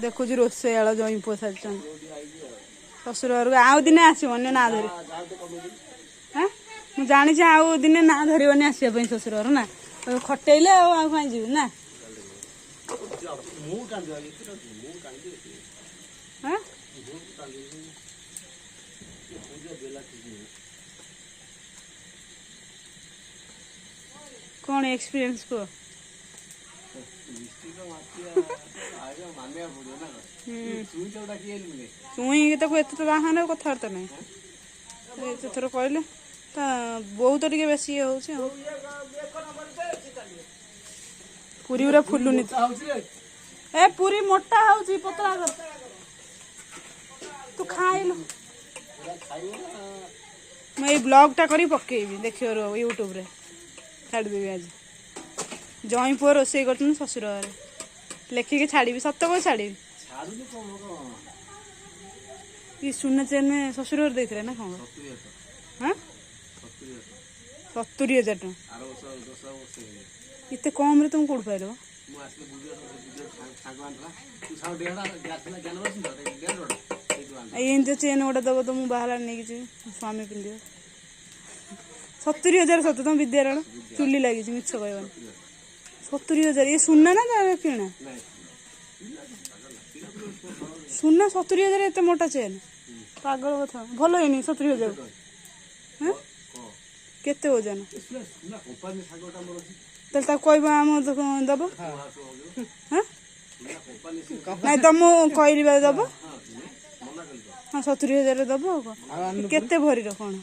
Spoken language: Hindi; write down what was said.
देखुच रोसैयाल जई पुआ सारी ससुर घर को आउ दिने आसबन ना धरी हाँ मुझे जानी आउ दिने ना धरनी आसवाई ससुर घर ना खटेले आउ कहीं जी ना हाँ कौन एक्सपीरियंस को चुई तो एत तो बाहर कथबार्ता ना एत थर कहले बहुत टे बेस ये हो पूरी पूरा फुलुनि ए पूरी मोटा हो पतला कर तू खाइलु मैं ब्लॉगटा करी पकेबी देखियो यूट्यूब रे छाड़देवी आज जई पुआ रोसे कर ससुर घर लेखिकी छाड़ी सत को छाड़ी ये सुना चेन ससुर घर देते ना कौन हाँ 70,000 टଙ୍କା इतने कम रे तुम कौन पाइल एमती चेन गोटे दब तो मुझे बाहर नहीं स्वामी पिंध 70,000 सत तुम विद्यारण चुली लगी मिछ कहन 70,000 ये सुना ना किणा सुना 70,000 एत मोटा चेन पागल कथा भल है 70,000 हाँ केते ओजन तेल कह आम दब हाँ ना तुम कह दब हाँ 70,000 दब केते भरी कौन